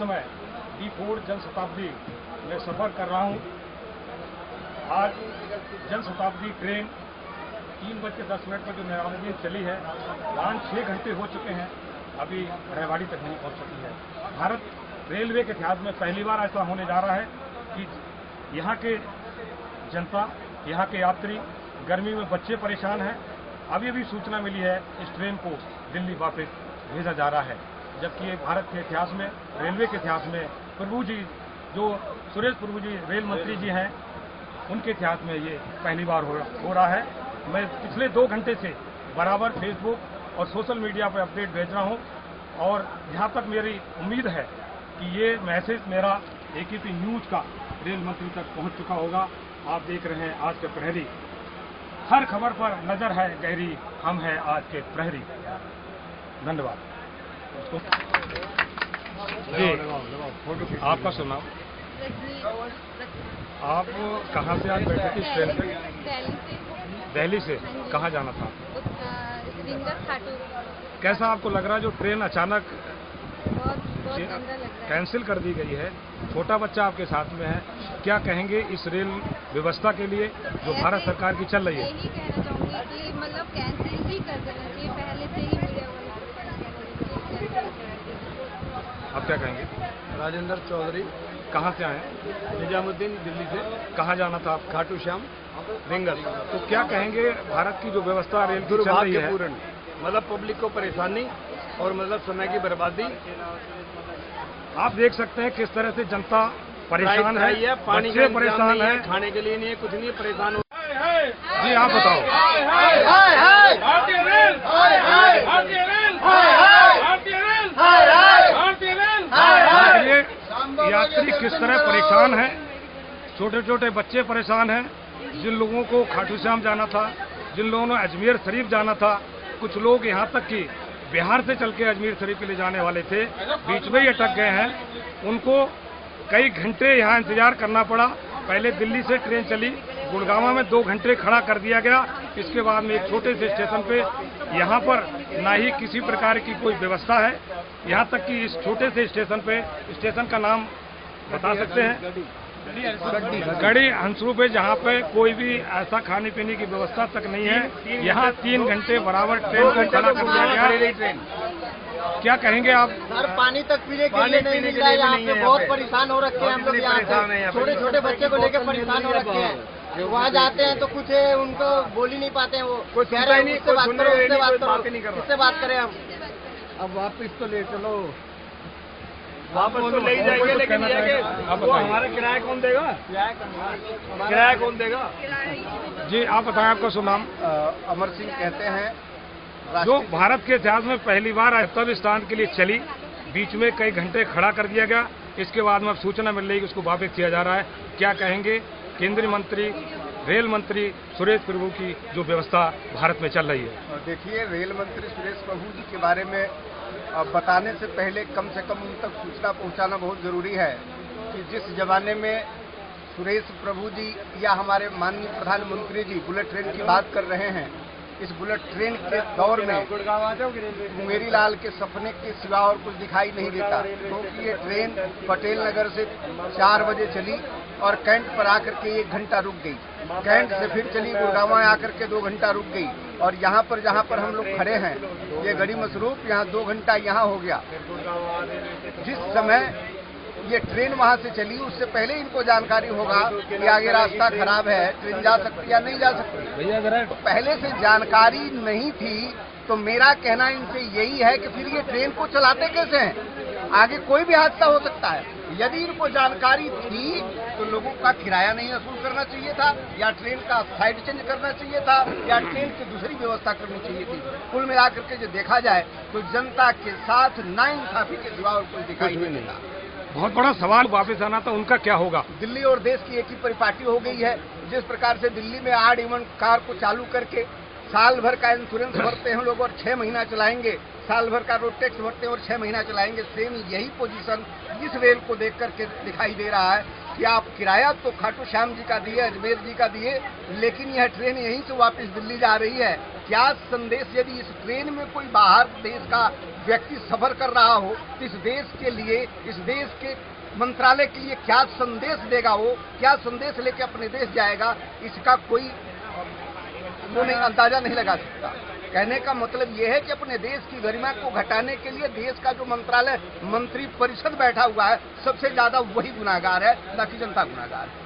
समय D4 जनशताब्दी में सफ़र कर रहा हूँ। आज जनशताब्दी ट्रेन 3:10 पर जो निजामुद्दीन चली है, वहाँ 6 घंटे हो चुके हैं, अभी रेवाड़ी तक नहीं पहुँच सकी है। भारत रेलवे के इतिहास में पहली बार ऐसा होने जा रहा है कि यहाँ के जनता, यहाँ के यात्री, गर्मी में बच्चे परेशान हैं। अभी सूचना मिली है इस ट्रेन को दिल्ली वापस भेजा जा रहा है, जबकि ये भारत के इतिहास में, रेलवे के इतिहास में प्रभु जी, जो सुरेश प्रभु जी रेल मंत्री जी हैं, उनके इतिहास में ये पहली बार हो रहा है। मैं पिछले 2 घंटे से बराबर फेसबुक और सोशल मीडिया पर अपडेट भेज रहा हूँ और जहाँ तक मेरी उम्मीद है कि ये मैसेज मेरा AKP न्यूज़ का रेल मंत्री तक पहुँच चुका होगा। आप देख रहे हैं आज के प्रहरी, हर खबर पर नजर है गहरी, हम हैं आज के प्रहरी। धन्यवाद। जी, आपका सुनाओ। आप कहाँ से आज बैठे थे ट्रेन पे? दिल्ली से। कहाँ जाना था? कैसा आपको लग रहा है जो ट्रेन अचानक कैंसिल कर दी गई है? छोटा बच्चा आपके साथ में है, क्या कहेंगे इस रेल व्यवस्था के लिए जो भारत सरकार की चल रही है? यही कहना चाहूँगी कि मतलब कैंसिल ही कर देना चाहिए, पहले से ही मीडिया वाले। आप क्या कहेंगे? राजेंद्र चौधरी। कहाँ से आए हैं? निजामुद्दीन, दिल्ली से। कहाँ जाना था आप? खाटू श्याम, रिंगल। तो क्या कहेंगे भारत की जो व्यवस्था रेल की चल रही है? दुर्भाग्यपूर्ण, मतलब पब्लिक को परेशानी और मतलब समय की बर्बादी। आप देख सकते हैं किस तरह से जनता परेशान है, पानी बच्चे परेशान है, खाने के लिए नहीं है, कुछ नहीं, परेशान हो। जी आप बताओ। ये यात्री किस तरह परेशान है, छोटे छोटे बच्चे परेशान हैं। जिन लोगों को खाटू श्याम जाना था, जिन लोगों ने अजमेर शरीफ जाना था, कुछ लोग यहाँ तक कि बिहार से चल के अजमेर शरीफ के लिए जाने वाले थे, बीच में ही अटक गए हैं। उनको कई घंटे यहाँ इंतजार करना पड़ा। पहले दिल्ली से ट्रेन चली, गुड़गांव में 2 घंटे खड़ा कर दिया गया। इसके बाद में एक छोटे से स्टेशन पे, यहाँ पर ना ही किसी प्रकार की कोई व्यवस्था है। यहाँ तक कि इस छोटे से स्टेशन पे, स्टेशन का नाम बता सकते हैं? गढ़ी हंसरू पे, जहाँ पे कोई भी ऐसा खाने पीने की व्यवस्था तक नहीं है। यहाँ 3 घंटे बराबर ट्रेन को खड़ा कर दिया गया। क्या कहेंगे आप? सर, पानी तक पीने के लिए नहीं मिल रहा है। यहाँ पे बहुत परेशान हो रखे हैं हम लोग। यहाँ से छोटे छोटे बच्चे को लेकर परेशान हो रखे हैं। वहाँ जाते हैं तो कुछ उनको बोल ही नहीं पाते हैं। वो कह रहे हैं उससे बात करो, उससे बात करो, किससे बात करें हम? अब वापिस तो ले चलो, वापस तो ले जाएंगे, लेकिन वो हमारा किराया कौन देगा? किराया कौन देगा? जी आप बताएं, आपका शुभ नाम? अमर सिंह कहते हैं। जो भारत के इतिहास में पहली बार गंतव्य स्थान के लिए चली, बीच में कई घंटे खड़ा कर दिया गया। इसके बाद में अब सूचना मिल रही है कि उसको वापस किया जा रहा है। क्या कहेंगे केंद्रीय मंत्री, रेल मंत्री सुरेश प्रभु की जो व्यवस्था भारत में चल रही है? देखिए, रेल मंत्री सुरेश प्रभु जी के बारे में बताने से पहले कम से कम उन तक सूचना पहुंचाना बहुत जरूरी है कि जिस जमाने में सुरेश प्रभु जी या हमारे माननीय प्रधानमंत्री जी बुलेट ट्रेन की बात कर रहे हैं, इस बुलेट ट्रेन के दौर में मेरी लाल के सपने के सिवा और कुछ दिखाई नहीं देता, क्योंकि ये ट्रेन पटेल नगर से 4 बजे चली और कैंट पर आकर के 1 घंटा रुक गई। कैंट से फिर चली, गुड़गांव आकर के 2 घंटा रुक गई। और यहाँ पर जहाँ पर हम लोग खड़े हैं, ये गढ़ी मसरूफ, यहाँ 2 घंटा यहाँ हो गया। जिस समय ये ट्रेन वहाँ से चली, उससे पहले इनको जानकारी होगा कि आगे रास्ता खराब है, ट्रेन जा सकती या नहीं जा सकती। तो पहले से जानकारी नहीं थी, तो मेरा कहना इनसे यही है कि फिर ये ट्रेन को चलाते कैसे हैं? आगे कोई भी हादसा हो सकता है। यदि इनको जानकारी थी तो लोगों का किराया नहीं वसूल करना चाहिए था, या ट्रेन का साइड चेंज करना चाहिए था, या ट्रेन की दूसरी व्यवस्था करनी चाहिए थी। कुल मिलाकर के जो देखा जाए तो जनता के साथ नाइंसाफी के सिवा और कोई दिखाई नहीं देता। बहुत बड़ा सवाल वापस आना था, उनका क्या होगा? दिल्ली और देश की एक ही परिपाटी हो गई है। जिस प्रकार से दिल्ली में आड इवन कार को चालू करके साल भर का इंश्योरेंस भरते हैं लोग और 6 महीना चलाएंगे, साल भर का रोड टैक्स भरते हैं और 6 महीना चलाएंगे, सेम यही पोजीशन इस रेल को देख करके दिखाई दे रहा है कि आप किराया तो खाटू श्याम जी का दिए, अजमेर जी का दिए, लेकिन यह ट्रेन यहीं से वापस दिल्ली जा रही है। क्या संदेश, यदि इस ट्रेन में कोई बाहर देश का व्यक्ति सफर कर रहा हो तो इस देश के लिए, इस देश के मंत्रालय के लिए क्या संदेश देगा, वो क्या संदेश लेके अपने देश जाएगा, इसका कोई वो नहीं, अंदाजा नहीं लगा सकता। कहने का मतलब यह है कि अपने देश की गरिमा को घटाने के लिए देश का जो मंत्रालय मंत्री परिषद बैठा हुआ है, सबसे ज्यादा वही गुनाहगार है, ना कि जनता गुनाहगार है।